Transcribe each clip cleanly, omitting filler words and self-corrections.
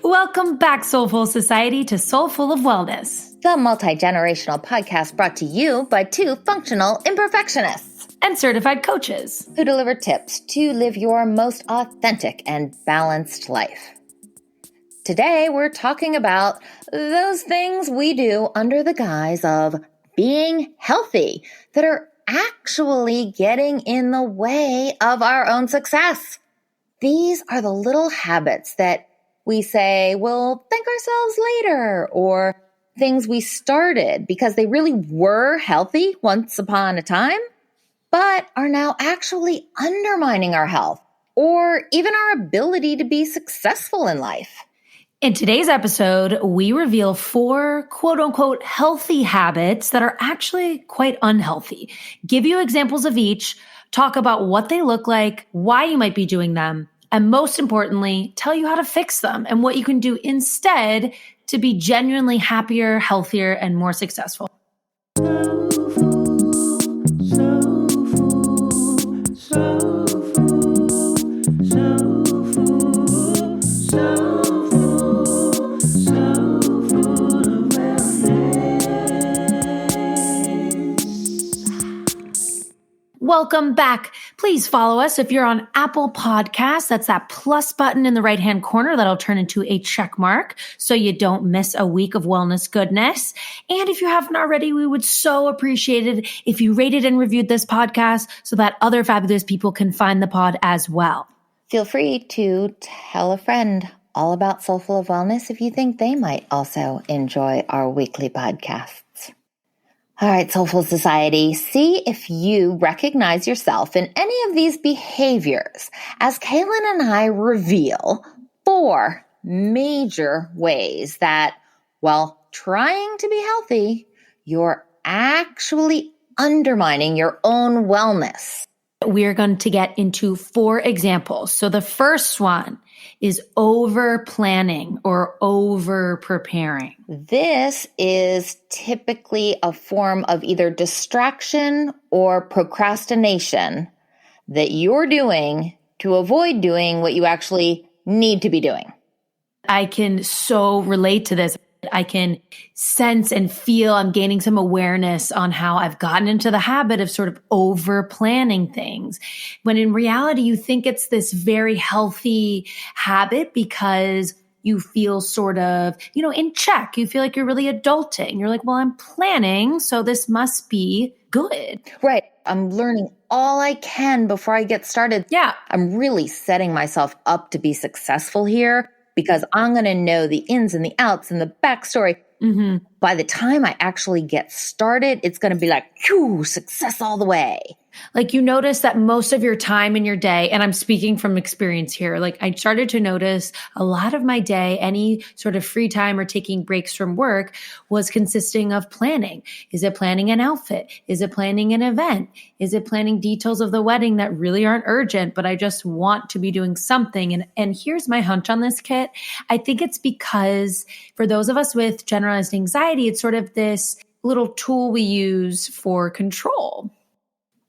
Welcome back, Soulful Society, to Soulful of Wellness, the multi-generational podcast brought to you by two functional imperfectionists and certified coaches who deliver tips to live your most authentic and balanced life. Today, we're talking about those things we do under the guise of being healthy that are actually getting in the way of our own success. These are the little habits that we say, we'll thank ourselves later, or things we started because they really were healthy once upon a time, but are now actually undermining our health or even our ability to be successful in life. In today's episode, we reveal 4 quote-unquote healthy habits that are actually quite unhealthy, give you examples of each, talk about what they look like, why you might be doing them, and most importantly, tell you how to fix them and what you can do instead to be genuinely happier, healthier, and more successful. Welcome back. Please follow us if you're on Apple Podcasts. That's that plus button in the right-hand corner that'll turn into a check mark so you don't miss a week of wellness goodness. And if you haven't already, we would so appreciate it if you rated and reviewed this podcast so that other fabulous people can find the pod as well. Feel free to tell a friend all about Soulful of Wellness if you think they might also enjoy our weekly podcasts. All right, Soulful Society, see if you recognize yourself in any of these behaviors as Kaelynn and I reveal 4 major ways that, while trying to be healthy, you're actually undermining your own wellness. We're going to get into 4 examples. So the first one is over planning or over preparing. This is typically a form of either distraction or procrastination that you're doing to avoid doing what you actually need to be doing. I can so relate to this. I can sense and feel I'm gaining some awareness on how I've gotten into the habit of sort of over planning things, when in reality, you think it's this very healthy habit because you feel sort of, in check. You feel like you're really adulting. You're like, well, I'm planning, so this must be good. Right. I'm learning all I can before I get started. Yeah. I'm really setting myself up to be successful here, because I'm going to know the ins and the outs and the backstory. Mm-hmm. By the time I actually get started, it's going to be like, phew, success all the way. Like you notice that most of your time in your day, and I'm speaking from experience here, like I started to notice a lot of my day, any sort of free time or taking breaks from work was consisting of planning. Is it planning an outfit? Is it planning an event? Is it planning details of the wedding that really aren't urgent, but I just want to be doing something? And here's my hunch on this, Kit. I think it's because for those of us with generalized anxiety, it's sort of this little tool we use for control.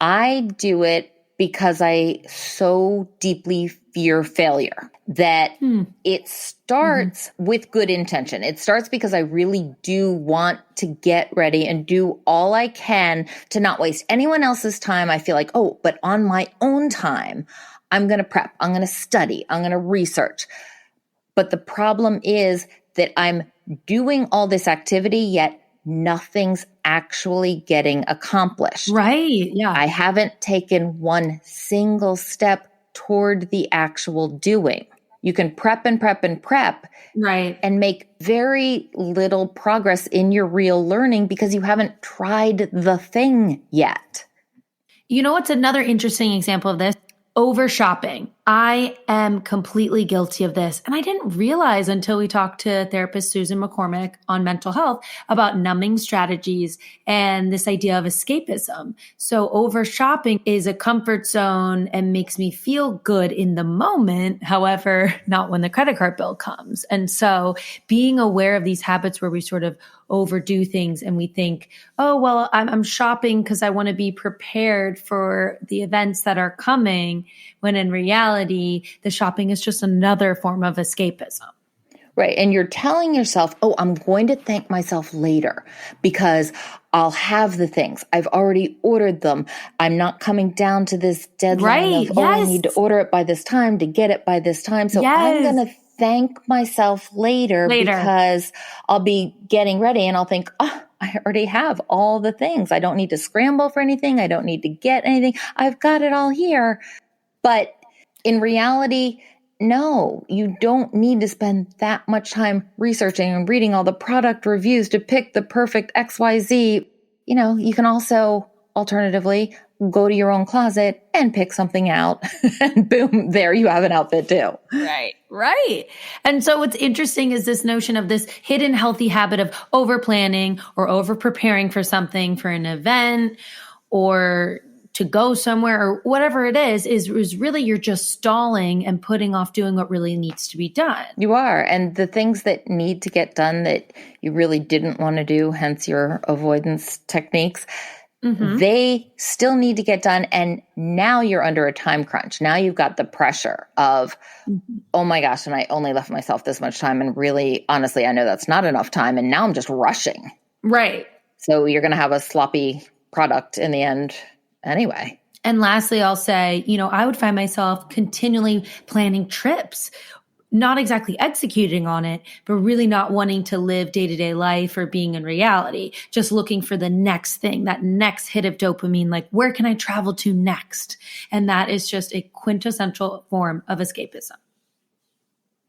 I do it because I so deeply fear failure that it starts with good intention. It starts because I really do want to get ready and do all I can to not waste anyone else's time. I feel like, but on my own time, I'm going to prep, I'm going to study, I'm going to research. But the problem is that I'm doing all this activity, yet nothing's actually getting accomplished. Right. Yeah. I haven't taken one single step toward the actual doing. You can prep and prep and prep. Right. And make very little progress in your real learning because you haven't tried the thing yet. You know what's another interesting example of this? Over shopping. I am completely guilty of this. And I didn't realize until we talked to therapist Susan McCormick on mental health about numbing strategies and this idea of escapism. So over shopping is a comfort zone and makes me feel good in the moment. However, not when the credit card bill comes. And so being aware of these habits where we sort of overdo things and we think, oh, well, I'm shopping because I want to be prepared for the events that are coming, when in reality, the shopping is just another form of escapism. Right. And you're telling yourself, oh, I'm going to thank myself later because I'll have the things. I've already ordered them. I'm not coming down to this deadline Right. of, oh, I Yes. need to order it by this time to get it by this time. So I'm Yes. going to thank myself later because I'll be getting ready and I'll think, oh, I already have all the things. I don't need to scramble for anything. I don't need to get anything. I've got it all here. But in reality, no, you don't need to spend that much time researching and reading all the product reviews to pick the perfect XYZ. You know, you can also alternatively go to your own closet and pick something out and boom, there you have an outfit too. Right, right. And so what's interesting is this notion of this hidden healthy habit of over planning or over preparing for something, for an event or to go somewhere or whatever it is really you're just stalling and putting off doing what really needs to be done. You are. And the things that need to get done that you really didn't want to do, hence your avoidance techniques, they still need to get done. And now you're under a time crunch. Now you've got the pressure of, oh my gosh, and I only left myself this much time. And really, honestly, I know that's not enough time. And now I'm just rushing. Right. So you're going to have a sloppy product in the end anyway. And lastly, I'll say, I would find myself continually planning trips, not exactly executing on it, but really not wanting to live day-to-day life or being in reality, just looking for the next thing, that next hit of dopamine, like where can I travel to next? And that is just a quintessential form of escapism.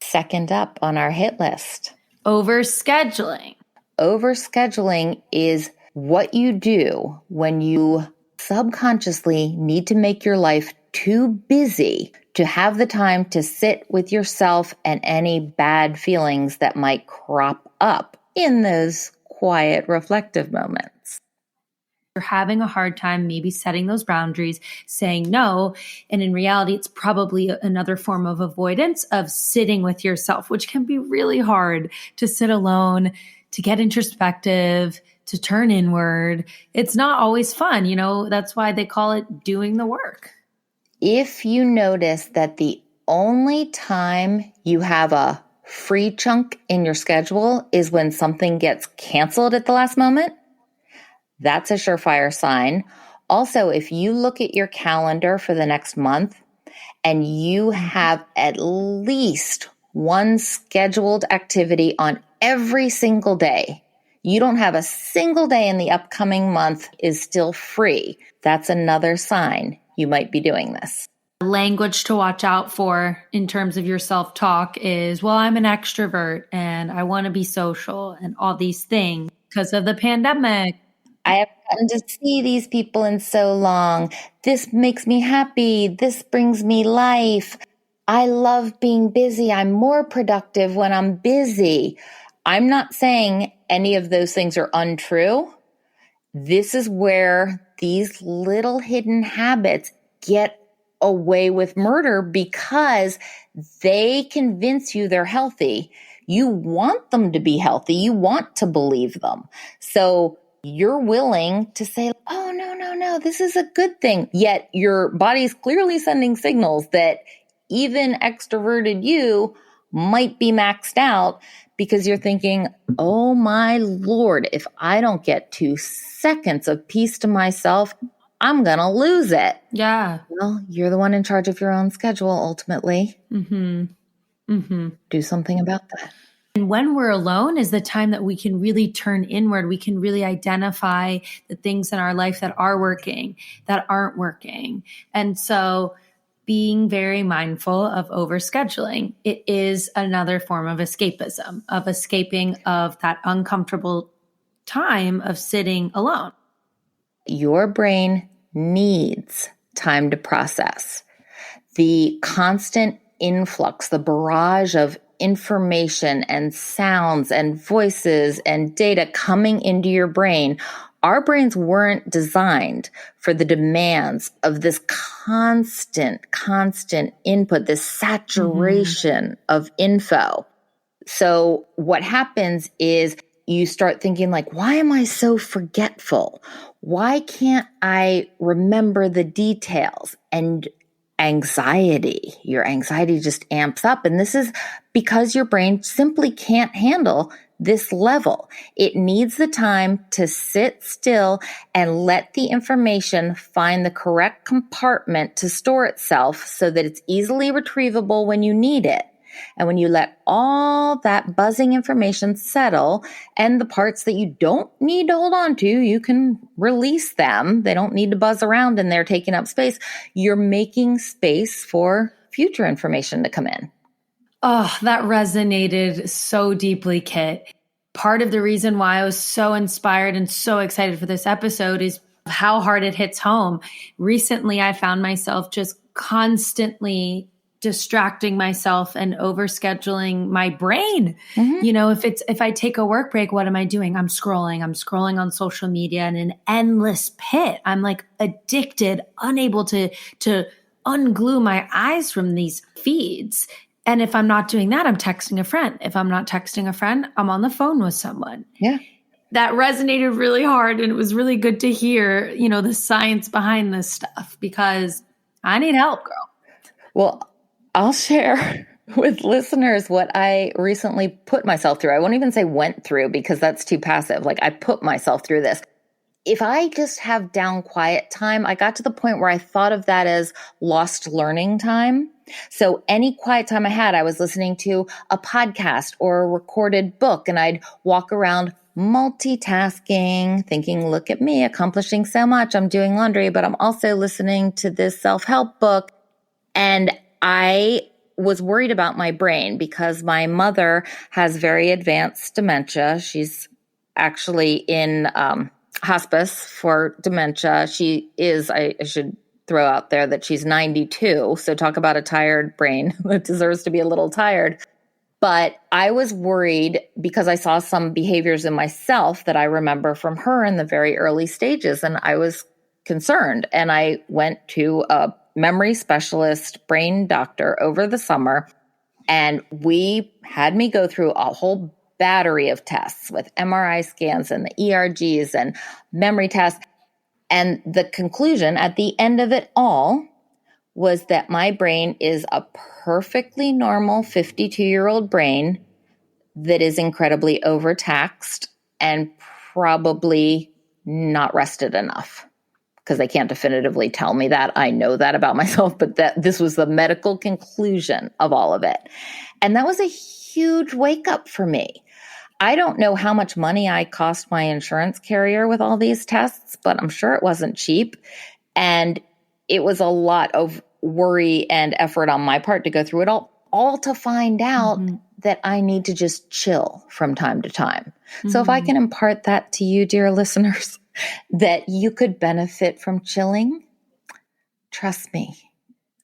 Second up on our hit list. Overscheduling. Overscheduling is what you do when you subconsciously need to make your life too busy to have the time to sit with yourself and any bad feelings that might crop up in those quiet, reflective moments. You're having a hard time maybe setting those boundaries, saying no. And in reality, it's probably another form of avoidance of sitting with yourself, which can be really hard to sit alone, to get introspective, to turn inward. It's not always fun. That's why they call it doing the work. If you notice that the only time you have a free chunk in your schedule is when something gets canceled at the last moment, that's a surefire sign. Also, if you look at your calendar for the next month and you have at least one scheduled activity on every single day, you don't have a single day in the upcoming month is still free, that's another sign you might be doing this. Language to watch out for in terms of your self-talk is, well, I'm an extrovert and I want to be social and all these things because of the pandemic. I haven't gotten to see these people in so long. This makes me happy. This brings me life. I love being busy. I'm more productive when I'm busy. I'm not saying any of those things are untrue. This is where these little hidden habits get away with murder because they convince you they're healthy. You want them to be healthy. You want to believe them. So you're willing to say, oh, no, this is a good thing. Yet your body's clearly sending signals that even extroverted you might be maxed out because you're thinking, oh my Lord, if I don't get 2 seconds of peace to myself, I'm going to lose it. Yeah. Well, you're the one in charge of your own schedule, ultimately. Do something about that. And when we're alone is the time that we can really turn inward. We can really identify the things in our life that are working, that aren't working. And so being very mindful of overscheduling, it is another form of escapism, of escaping of that uncomfortable time of sitting alone. Your brain needs time to process. The constant influx, the barrage of information and sounds and voices and data coming into your brain, our brains weren't designed for the demands of this constant input, this saturation of info. So what happens is you start thinking like, why am I so forgetful? Why can't I remember the details? And anxiety. Your anxiety just amps up. And this is because your brain simply can't handle this level. It needs the time to sit still and let the information find the correct compartment to store itself so that it's easily retrievable when you need it. And when you let all that buzzing information settle and the parts that you don't need to hold on to, you can release them. They don't need to buzz around and they're taking up space. You're making space for future information to come in. Oh, that resonated so deeply, Kit. Part of the reason why I was so inspired and so excited for this episode is how hard it hits home. Recently, I found myself just constantly distracting myself and overscheduling my brain. Mm-hmm. You know, if I take a work break, what am I doing? I'm scrolling on social media in an endless pit. I'm like addicted, unable to unglue my eyes from these feeds. And if I'm not doing that, I'm texting a friend. If I'm not texting a friend, I'm on the phone with someone. Yeah. That resonated really hard. And it was really good to hear, you know, the science behind this stuff because I need help, girl. Well, I'll share with listeners what I recently put myself through. I won't even say went through because that's too passive. Like I put myself through this. If I just have down quiet time, I got to the point where I thought of that as lost learning time. So any quiet time I had, I was listening to a podcast or a recorded book and I'd walk around multitasking, thinking, look at me accomplishing so much. I'm doing laundry, but I'm also listening to this self-help book. And I was worried about my brain because my mother has very advanced dementia. She's actually in hospice for dementia. She is, I should throw out there that she's 92. So talk about a tired brain that deserves to be a little tired. But I was worried because I saw some behaviors in myself that I remember from her in the very early stages. And I was concerned. And I went to a memory specialist, brain doctor over the summer. And we had me go through a whole battery of tests with MRI scans and the ERGs and memory tests. And the conclusion at the end of it all was that my brain is a perfectly normal 52-year-old brain that is incredibly overtaxed and probably not rested enough. Because they can't definitively tell me that. I know that about myself, but that this was the medical conclusion of all of it. And that was a huge wake up for me. I don't know how much money I cost my insurance carrier with all these tests, but I'm sure it wasn't cheap. And it was a lot of worry and effort on my part to go through it all to find out that I need to just chill from time to time. So if I can impart that to you, dear listeners, that you could benefit from chilling, trust me,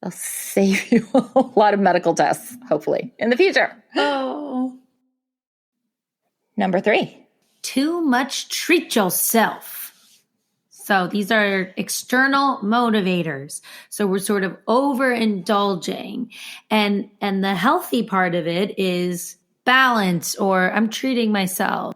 it'll save you a lot of medical tests, hopefully, in the future. Oh. Number 3. Too much treat yourself. So these are external motivators. So we're sort of overindulging. And the healthy part of it is balance or I'm treating myself.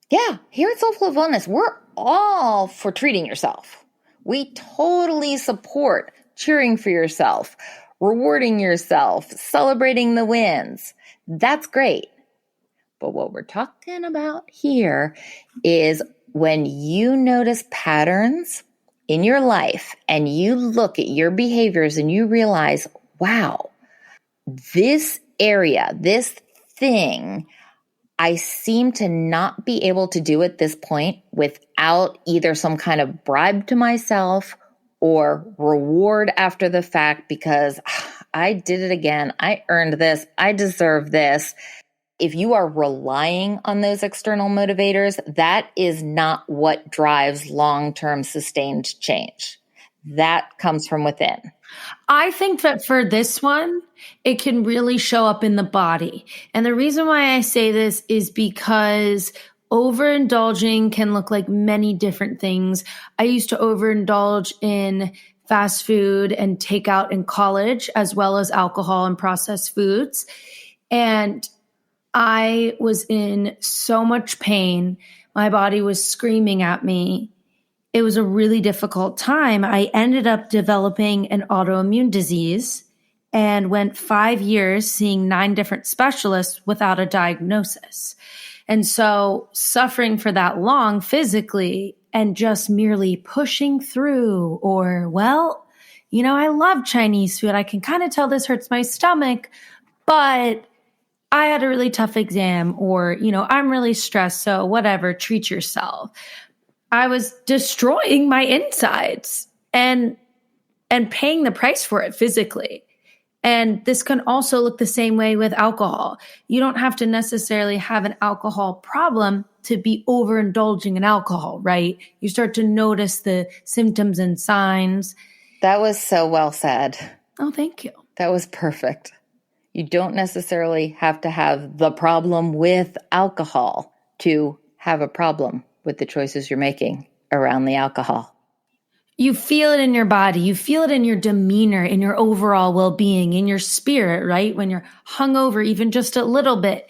Yeah, here at Soulful of Wellness, we're all for treating yourself. We totally support cheering for yourself, rewarding yourself, celebrating the wins. That's great. But what we're talking about here is when you notice patterns in your life and you look at your behaviors and you realize, wow, this area, this thing, I seem to not be able to do at this point without either some kind of bribe to myself or reward after the fact because I did it again. I earned this. I deserve this. If you are relying on those external motivators, that is not what drives long-term sustained change. That comes from within. I think that for this one, it can really show up in the body. And the reason why I say this is because overindulging can look like many different things. I used to overindulge in fast food and takeout in college, as well as alcohol and processed foods. And I was in so much pain. My body was screaming at me. It was a really difficult time. I ended up developing an autoimmune disease and went 5 years seeing 9 different specialists without a diagnosis. And so suffering for that long physically and just merely pushing through or, well, I love Chinese food. I can kind of tell this hurts my stomach, but I had a really tough exam or, I'm really stressed. So whatever, treat yourself. I was destroying my insides and paying the price for it physically. And this can also look the same way with alcohol. You don't have to necessarily have an alcohol problem to be overindulging in alcohol, right? You start to notice the symptoms and signs. That was so well said. Oh, thank you. That was perfect. You don't necessarily have to have the problem with alcohol to have a problem with the choices you're making around the alcohol. You feel it in your body. You feel it in your demeanor, in your overall well-being, in your spirit, right? When you're hungover, even just a little bit.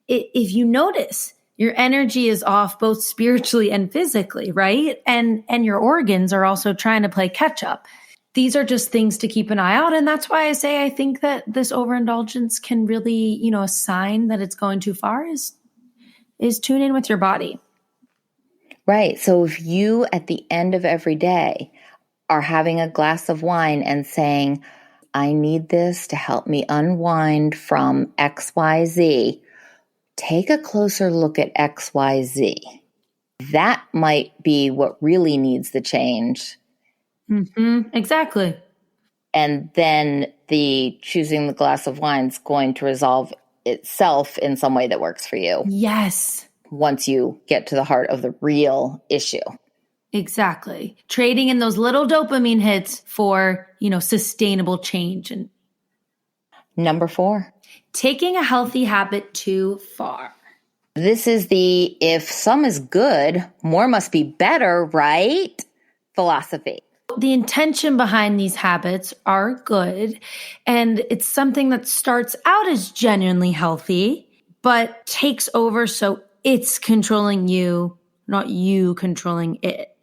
If you notice, your energy is off both spiritually and physically, right? And your organs are also trying to play catch up. These are just things to keep an eye out. And that's why I say I think that this overindulgence can really, a sign that it's going too far is tune in with your body. Right. So if you, at the end of every day, are having a glass of wine and saying, I need this to help me unwind from XYZ, take a closer look at XYZ. That might be what really needs the change. Mm-hmm. Exactly. And then the choosing the glass of wine is going to resolve itself in some way that works for you. Yes. Once you get to the heart of the real issue. Exactly. Trading in those little dopamine hits for, sustainable change. And number 4, taking a healthy habit too far. This is the if some is good, more must be better, right? Philosophy. The intention behind these habits are good, and it's something that starts out as genuinely healthy, but takes over so it's controlling you, not you controlling it.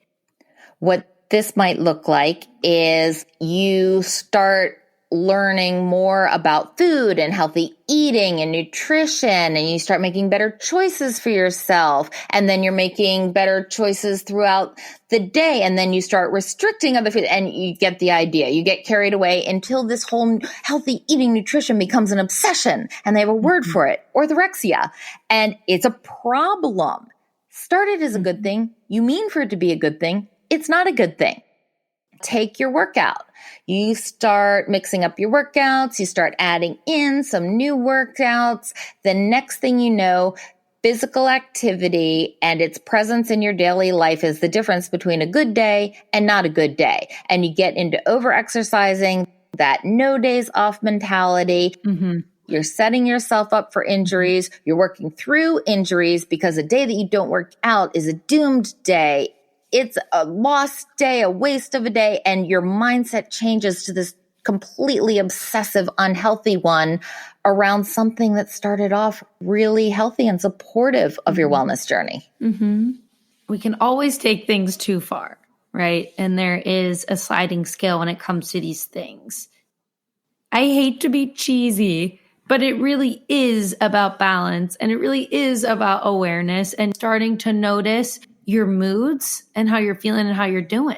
What this might look like is you start learning more about food and healthy eating and nutrition, and you start making better choices for yourself. And then you're making better choices throughout the day. And then you start restricting other food, and you get the idea. You get carried away until this whole healthy eating nutrition becomes an obsession, and they have a word for it, orthorexia. And it's a problem. Started as a good thing. You mean for it to be a good thing. It's not a good thing. Take your workout. You start mixing up your workouts. You start adding in some new workouts. The next thing you know, physical activity and its presence in your daily life is the difference between a good day and not a good day. And you get into over-exercising, that no days off mentality. Mm-hmm. You're setting yourself up for injuries. You're working through injuries because a day that you don't work out is a doomed day. It's a lost day, a waste of a day, and your mindset changes to this completely obsessive, unhealthy one around something that started off really healthy and supportive of your wellness journey. Mm-hmm. We can always take things too far, right? And there is a sliding scale when it comes to these things. I hate to be cheesy, but it really is about balance, and it really is about awareness and starting to notice your moods and how you're feeling and how you're doing.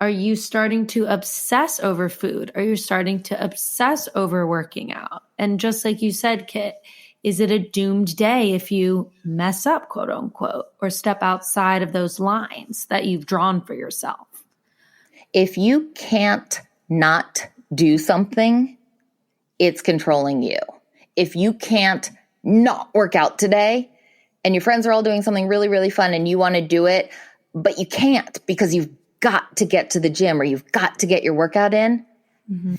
Are you starting to obsess over food? Are you starting to obsess over working out? And just like you said, Kit, is it a doomed day if you mess up, quote unquote, or step outside of those lines that you've drawn for yourself? If you can't not do something, it's controlling you. If you can't not work out today, and your friends are all doing something really, really fun and you want to do it, but you can't because you've got to get to the gym or you've got to get your workout in,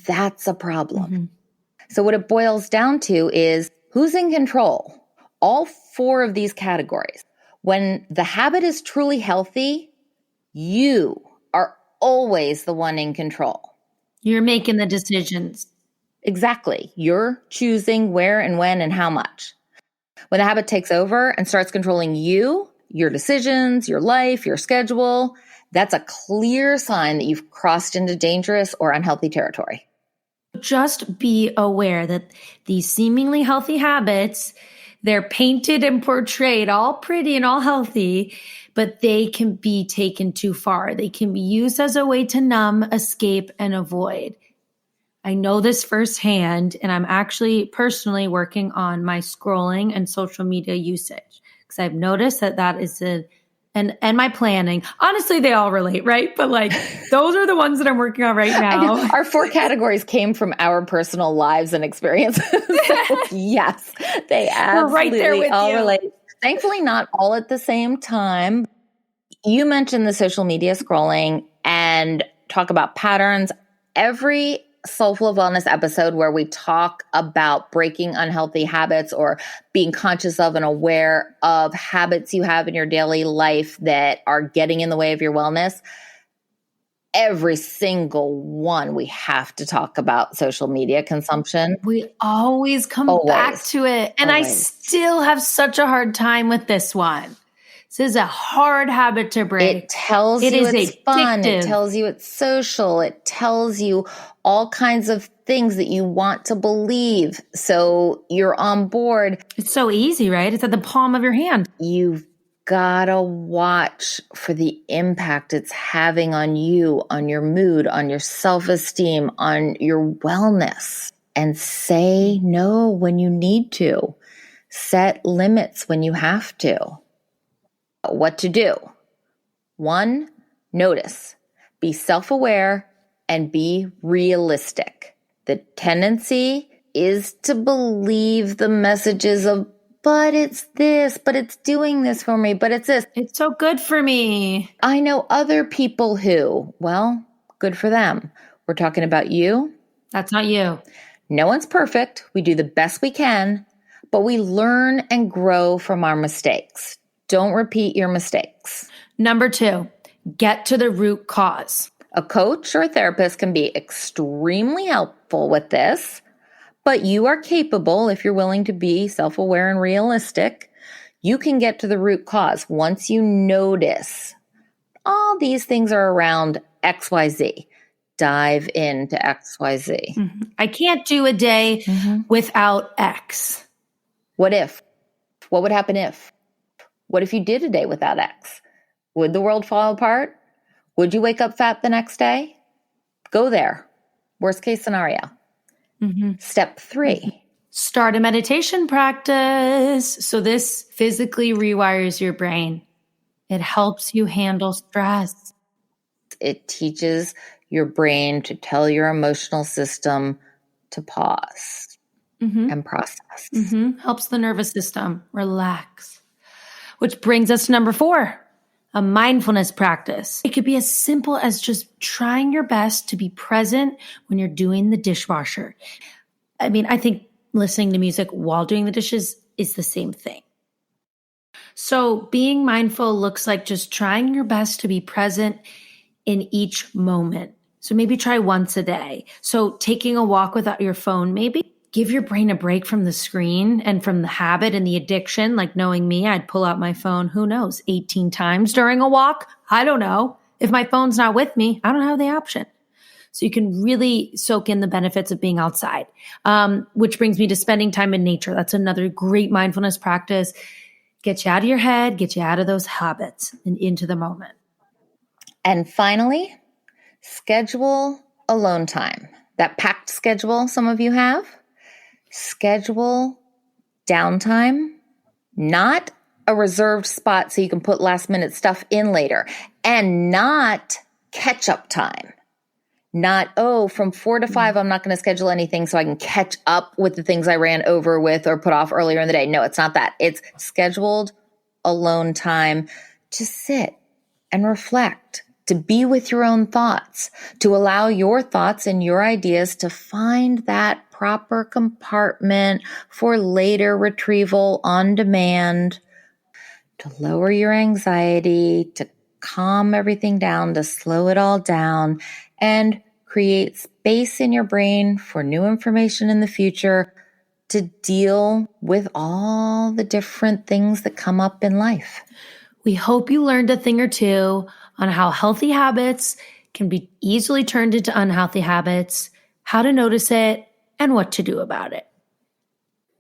that's a problem. Mm-hmm. So what it boils down to is who's in control? All 4 of these categories. When the habit is truly healthy, you are always the one in control. You're making the decisions. Exactly. You're choosing where and when and how much. When the habit takes over and starts controlling you, your decisions, your life, your schedule, that's a clear sign that you've crossed into dangerous or unhealthy territory. Just be aware that these seemingly healthy habits, they're painted and portrayed all pretty and all healthy, but they can be taken too far. They can be used as a way to numb, escape, and avoid. I know this firsthand, and I'm actually personally working on my scrolling and social media usage because I've noticed that is and my planning. Honestly, they all relate, right? But like those are the ones that I'm working on right now. Our 4 categories came from our personal lives and experiences. So, yes, they absolutely right there with all you. relate. Thankfully, not all at the same time. You mentioned the social media scrolling and talk about patterns. Every Soulful of Wellness episode where we talk about breaking unhealthy habits or being conscious of and aware of habits you have in your daily life that are getting in the way of your wellness, every single one we have to talk about social media consumption. We always come back to it. And I still have such a hard time with this one. This is a hard habit to break. It tells you it's fun. It tells you it's social. It tells you all kinds of things that you want to believe. So you're on board. It's so easy, right? It's at the palm of your hand. You've gotta watch for the impact it's having on you, on your mood, on your self-esteem, on your wellness. And say no when you need to. Set limits when you have to. What to do? 1, notice, be self-aware, and be realistic. The tendency is to believe the messages of, but it's this, but it's doing this for me, but it's this. It's so good for me. I know other people who, well, good for them. We're talking about you. That's not you. No one's perfect. We do the best we can, but we learn and grow from our mistakes. Don't repeat your mistakes. Number 2, get to the root cause. A coach or a therapist can be extremely helpful with this, but you are capable, if you're willing to be self-aware and realistic, you can get to the root cause once you notice all these things are around XYZ. Dive into XYZ. Mm-hmm. I can't do a day without X. What if? What would happen if? What if you did a day without X? Would the world fall apart? Would you wake up fat the next day? Go there. Worst case scenario. Step 3. Start a meditation practice. So this physically rewires your brain. It helps you handle stress. It teaches your brain to tell your emotional system to pause and process. Helps the nervous system relax. Which brings us to number 4, a mindfulness practice. It could be as simple as just trying your best to be present when you're doing the dishwasher. I mean, I think listening to music while doing the dishes is the same thing. So being mindful looks like just trying your best to be present in each moment. So maybe try once a day. So taking a walk without your phone, maybe. Give your brain a break from the screen and from the habit and the addiction. Like knowing me, I'd pull out my phone, who knows, 18 times during a walk. I don't know. If my phone's not with me, I don't have the option. So you can really soak in the benefits of being outside, which brings me to spending time in nature. That's another great mindfulness practice. Get you out of your head, get you out of those habits and into the moment. And finally, schedule alone time. That packed schedule some of you have. Schedule downtime, not a reserved spot so you can put last minute stuff in later, and not catch up time. Not, from 4 to 5, I'm not going to schedule anything so I can catch up with the things I ran over with or put off earlier in the day. No, it's not that. It's scheduled alone time to sit and reflect, to be with your own thoughts, to allow your thoughts and your ideas to find that proper compartment for later retrieval on demand, to lower your anxiety, to calm everything down, to slow it all down, and create space in your brain for new information in the future to deal with all the different things that come up in life. We hope you learned a thing or two on how healthy habits can be easily turned into unhealthy habits, how to notice it, and what to do about it.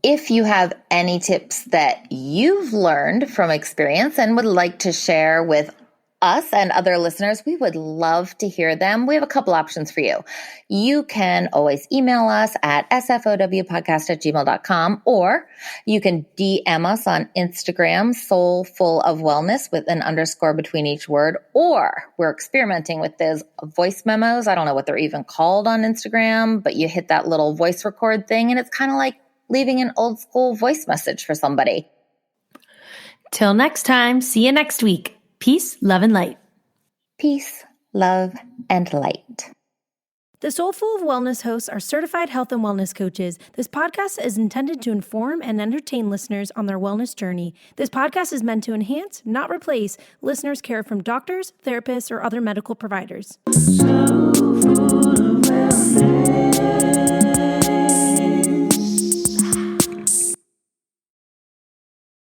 If you have any tips that you've learned from experience and would like to share with us and other listeners, we would love to hear them. We have a couple options for you. You can always email us at sfowpodcast@gmail.com, or you can DM us on Instagram, Soulful of Wellness with an underscore between each word, or we're experimenting with those voice memos. I don't know what they're even called on Instagram, but you hit that little voice record thing and it's kind of like leaving an old school voice message for somebody. Till next time, see you next week. Peace, love, and light. Peace, love, and light. The Soulful of Wellness hosts are certified health and wellness coaches. This podcast is intended to inform and entertain listeners on their wellness journey. This podcast is meant to enhance, not replace, listeners' care from doctors, therapists, or other medical providers.